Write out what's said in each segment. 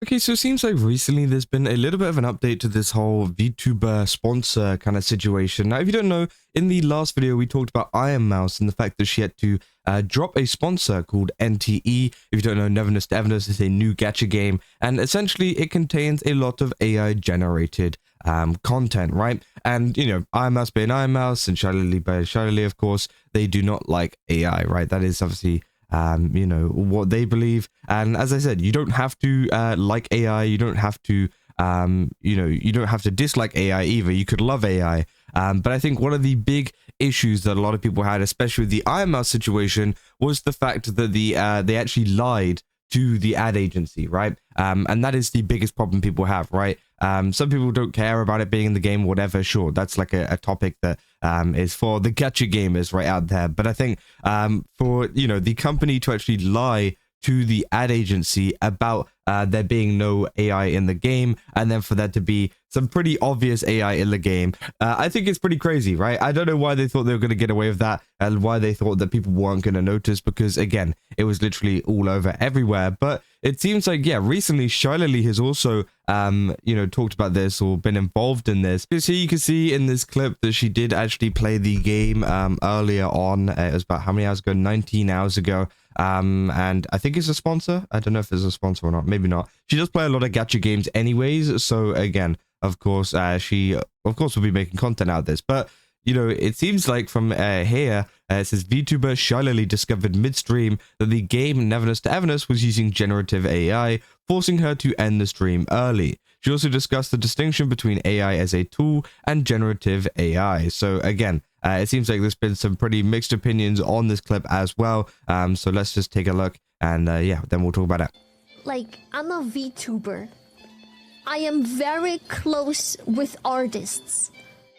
Okay, so it seems like recently there's been a little bit of an update to this whole VTuber sponsor kind of situation. Now, if you don't know, in the last video, we talked about ironmouse and the fact that she had to drop a sponsor called NTE. If you don't know, Neverness to Everness is a new gacha game, and essentially it contains a lot of AI-generated content, right? And, you know, ironmouse being ironmouse and ShyLily by ShyLily, of course, they do not like AI, right? That is obviously you know, what they believe. And as I said, you don't have to like AI, you don't have to you know, you don't have to dislike AI either. You could love AI. But I think one of the big issues that a lot of people had, especially with the ironmouse situation, was the fact that they actually lied to the ad agency, right? And that is the biggest problem people have, right? Some people don't care about it being in the game, whatever. Sure, that's like a topic that is for the gacha gamers right out there. But I think for, you know, the company to actually lie to the ad agency about there being no AI in the game, and then for there to be some pretty obvious AI in the game, I think it's pretty crazy, right? I don't know why they thought they were going to get away with that, and why they thought that people weren't going to notice, because again, it was literally all over everywhere. But it seems like, yeah, recently ShyLily has also you know, talked about this or been involved in this, because here you can see in this clip that she did actually play the game earlier on. It was about how many hours ago? 19 hours ago. And I think it's a sponsor. I don't know if it's a sponsor or not. Maybe not. She does play a lot of gacha games anyways. So again, of course, she of course will be making content out of this. But you know, it seems like from here, it says VTuber ShyLily discovered midstream that the game Neverness to Everness was using generative AI, forcing her to end the stream early. She also discussed the distinction between AI as a tool and generative AI. So again, it seems like there's been some pretty mixed opinions on this clip as well. So let's just take a look, and yeah, then we'll talk about it. Like, I'm a VTuber. I am very close with artists.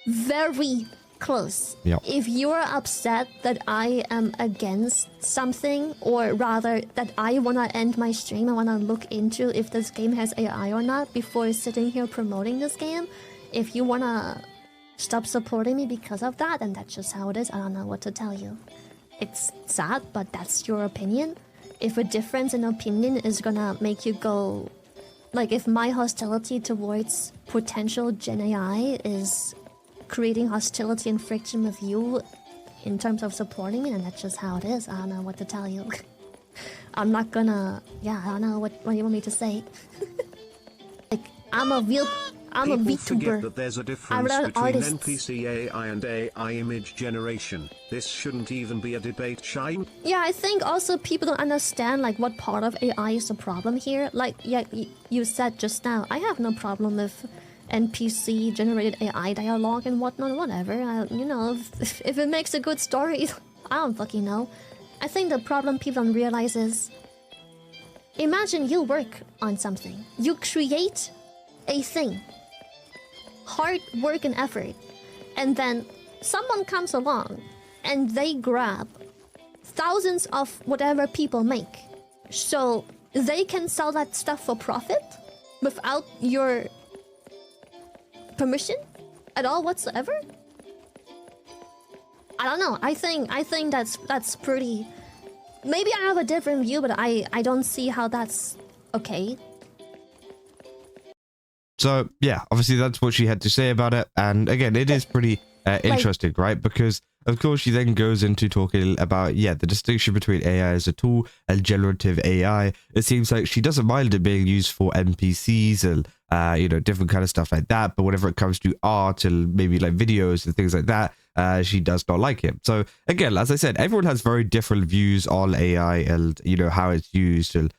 Very close. Yep. If you're upset that I am against something, or rather that I want to end my stream, I want to look into if this game has AI or not before sitting here promoting this game, if you want to stop supporting me because of that, and that's just how it is. I don't know what to tell you. It's sad, but that's your opinion. If a difference in opinion is gonna make you go, like, if my hostility towards potential Gen AI is creating hostility and friction with you in terms of supporting me, and that's just how it is. I don't know what to tell you. I'm not gonna, yeah, I don't know what you want me to say. Like, I'm a People forget VTuber. that there's a difference between NPC AI and AI image generation. This shouldn't even be a debate, Shy. Yeah, I think also people don't understand, like, what part of AI is the problem here. Like, yeah, you said just now, I have no problem with NPC generated AI dialogue and whatnot, whatever. You know, if it makes a good story, I don't fucking know. I think the problem people don't realize is, imagine you work on something, you create a thing, hard work and effort, and then someone comes along and they grab thousands of whatever people make, so they can sell that stuff for profit without your permission at all whatsoever. I don't know. I think that's pretty. Maybe I have a different view, but I don't see how that's okay. So yeah, obviously that's what she had to say about it. And again, it is pretty interesting, right? Because of course she then goes into talking about, yeah, the distinction between AI as a tool and generative AI. It seems like she doesn't mind it being used for NPCs and you know, different kind of stuff like that. But whenever it comes to art and maybe like videos and things like that, she does not like it. So again, as I said, everyone has very different views on AI and, you know, how it's used. And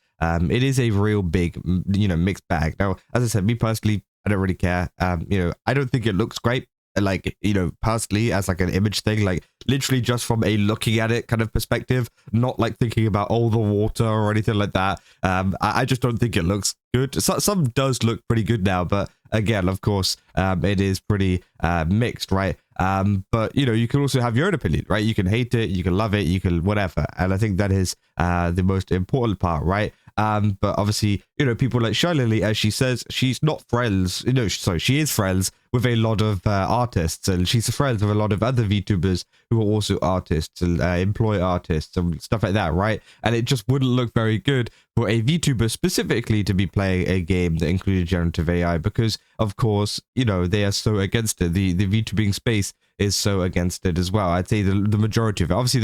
it is a real big, you know, mixed bag. Now, as I said, me personally, I don't really care. You know, I don't think it looks great. Like, you know, personally, as like an image thing, like literally just from a looking at it kind of perspective, not like thinking about all the water or anything like that. I just don't think it looks good. Some does look pretty good now, but again, of course, it is pretty mixed, right? But you know, you can also have your own opinion, right? You can hate it, you can love it, you can whatever, and I think that is the most important part, right? But obviously, you know, people like ShyLily, as she says, she's not friends, you know, so she is friends with a lot of artists, and she's friends with a lot of other VTubers who are also artists and employ artists and stuff like that, right? And it just wouldn't look very good for a VTuber specifically to be playing a game that included generative AI, because of course, you know, they are so against it. The VTubing space is so against it as well. I'd say the majority of it. Obviously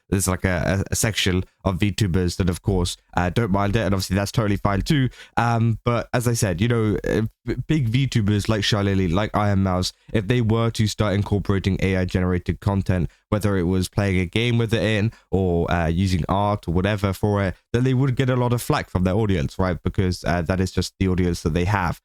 there's like a section of VTubers that of course don't mind it, and obviously that's totally fine too. But as I said, you know, big VTubers like ShyLily, like ironmouse, if they were to start incorporating AI generated content, whether it was playing a game with it in or using art or whatever for it, then they would get a lot of flack from their audience, right? Because that is just the audience that they have.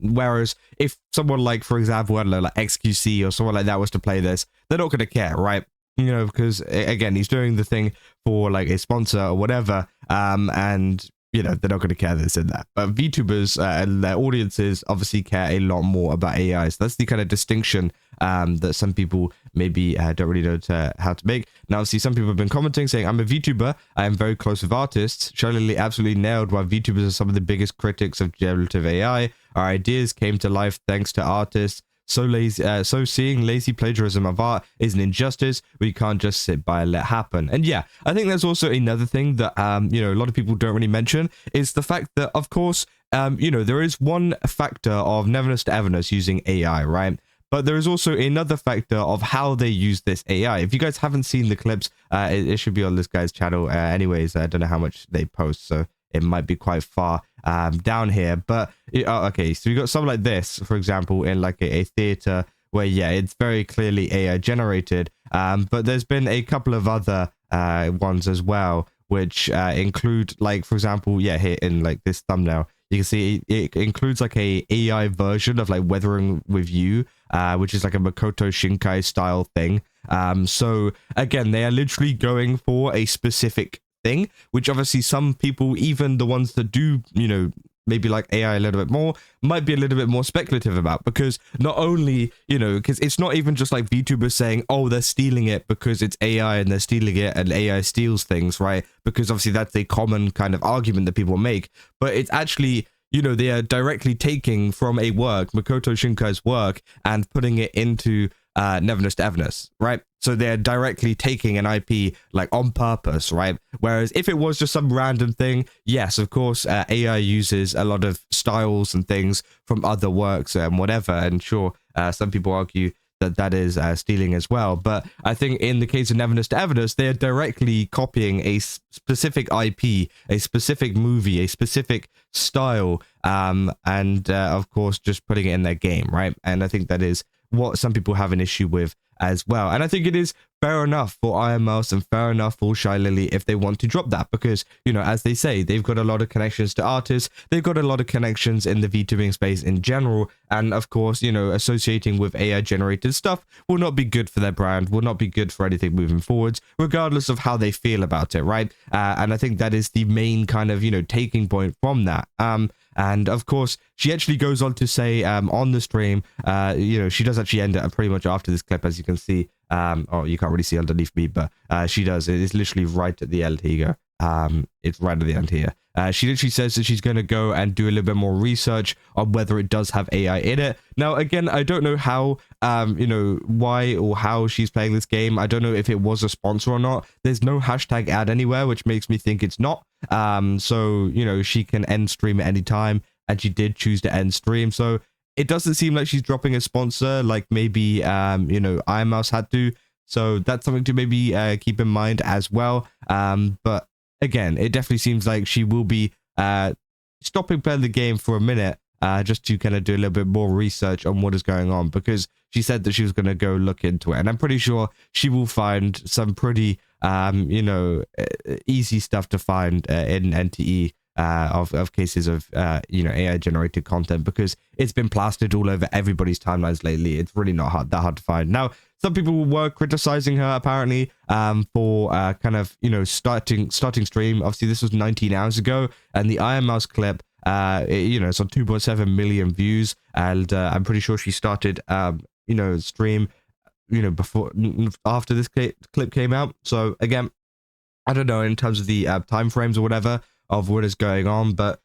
Whereas if someone like, for example, I don't know, like XQC or someone like that was to play this, they're not going to care, right? You know, because again, he's doing the thing for like a sponsor or whatever, and you know, they're not going to care this and that. But VTubers and their audiences obviously care a lot more about AI. So that's the kind of distinction that some people maybe don't really know how to make. Now, obviously, some people have been commenting saying, I'm a VTuber, I am very close with artists. ShyLily absolutely nailed why VTubers are some of the biggest critics of generative AI. Our ideas came to life thanks to artists. So lazy, so seeing lazy plagiarism of art is an injustice. We can't just sit by and let happen. And yeah, I think there's also another thing that you know, a lot of people don't really mention is the fact that, of course, you know, there is one factor of neverness to everness using AI, right? But there is also another factor of how they use this AI. If you guys haven't seen the clips, it should be on this guy's channel. Anyways, I don't know how much they post, so it might be quite far down here. But okay, so you got something like this, for example, in like a theater where, yeah, it's very clearly AI generated. But there's been a couple of other ones as well, which include, like, for example, yeah, here in like this thumbnail, you can see it includes like a AI version of like Weathering with You, which is like a Makoto Shinkai style thing. So again, they are literally going for a specific thing, which obviously some people, even the ones that do, you know, maybe like AI a little bit more, might be a little bit more speculative about, because not only, you know, because it's not even just like VTubers saying, oh, they're stealing it because it's AI and they're stealing it and AI steals things, right? Because obviously that's a common kind of argument that people make, but it's actually, you know, they are directly taking from a work, Makoto Shinkai's work, and putting it into neverness to everness, right? So they're directly taking an IP like on purpose, right? Whereas if it was just some random thing, yes, of course, AI uses a lot of styles and things from other works and whatever. And sure, some people argue that that is stealing as well. But I think in the case of neverness to everness, they are directly copying a specific IP, a specific movie, a specific style, and of course, just putting it in their game, right? And I think that is what some people have an issue with as well. And I think it is fair enough for ironmouse and fair enough for ShyLily if they want to drop that, because, you know, as they say, they've got a lot of connections to artists, they've got a lot of connections in the VTubing space in general, and of course, you know, associating with AI generated stuff will not be good for their brand, will not be good for anything moving forwards, regardless of how they feel about it, right? And I think that is the main kind of, you know, taking point from that. And of course, she actually goes on to say on the stream, you know, she does actually end it pretty much after this clip, as you can see. Oh, you can't really see underneath me, but she does. It is literally right at the end. Here you go. It's right at the end here. She literally says that she's going to go and do a little bit more research on whether it does have AI in it. Now, again, I don't know how, you know, why or how she's playing this game. I don't know if it was a sponsor or not. There's no hashtag ad anywhere, which makes me think it's not. So, you know, she can end stream at any time, and she did choose to end stream. So it doesn't seem like she's dropping a sponsor like maybe, you know, ironmouse had to. So that's something to maybe keep in mind as well. But again, it definitely seems like she will be stopping playing the game for a minute, just to kind of do a little bit more research on what is going on, because she said that she was going to go look into it. And I'm pretty sure she will find some pretty, you know, easy stuff to find in NTE. Of cases of you know, AI generated content, because it's been plastered all over everybody's timelines lately. It's really not that hard to find. Now, some people were criticizing her apparently for kind of, you know, starting stream. Obviously, this was 19 hours ago, and the ironmouse clip, you know, it's on 2.7 million views, and I'm pretty sure she started you know, stream, you know, after this clip came out. So again, I don't know in terms of the time frames or whatever of what is going on, but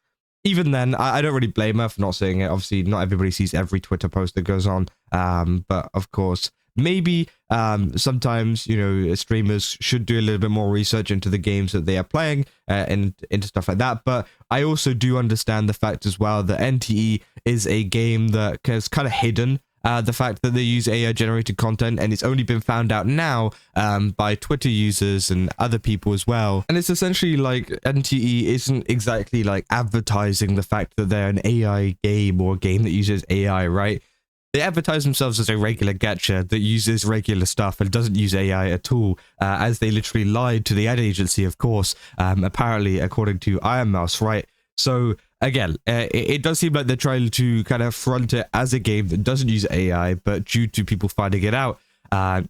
even then, I don't really blame her for not seeing it. Obviously, not everybody sees every Twitter post that goes on. But of course, maybe sometimes, you know, streamers should do a little bit more research into the games that they are playing and into stuff like that. But I also do understand the fact as well that NTE is a game that is kind of hidden. The fact that they use AI generated content, and it's only been found out now by Twitter users and other people as well. And it's essentially like NTE isn't exactly like advertising the fact that they're an AI game or a game that uses AI, right? They advertise themselves as a regular gacha that uses regular stuff and doesn't use AI at all, as they literally lied to the ad agency, of course, apparently according to ironmouse, right? So again, it does seem like they're trying to kind of front it as a game that doesn't use AI, but due to people finding it out,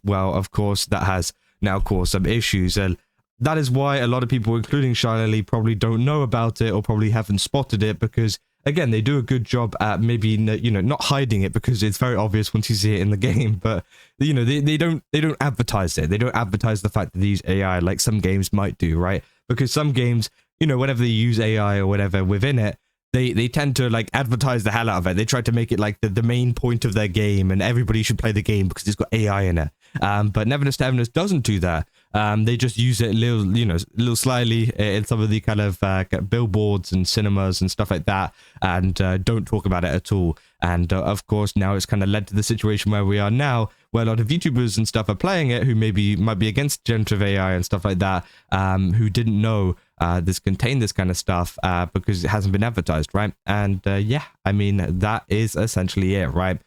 well, of course, that has now caused some issues. And that is why a lot of people, including ShyLily, probably don't know about it or probably haven't spotted it, because again, they do a good job at maybe, you know, not hiding it because it's very obvious once you see it in the game, but you know, they don't advertise it. They don't advertise the fact that they use AI like some games might do, right? Because some games, you know, whenever they use AI or whatever within it, they tend to like advertise the hell out of it. They try to make it like the main point of their game and everybody should play the game because it's got AI in it. But Neverness to Everness doesn't do that. They just use it little slyly in some of the kind of billboards and cinemas and stuff like that, and don't talk about it at all. And of course, now it's kind of led to the situation where we are now, where a lot of VTubers and stuff are playing it who might be against generative AI and stuff like that, who didn't know this contained this kind of stuff because it hasn't been advertised, right? And yeah, I mean, that is essentially it, right?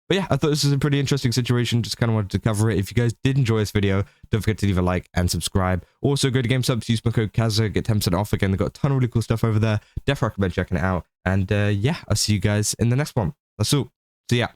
But yeah, I thought this was a pretty interesting situation. Just kind of wanted to cover it. If you guys did enjoy this video, don't forget to leave a like and subscribe. Also, go to GameSubs, use my code Kazza, get 10% off again. They've got a ton of really cool stuff over there. Definitely recommend checking it out. And yeah, I'll see you guys in the next one. That's all. See ya.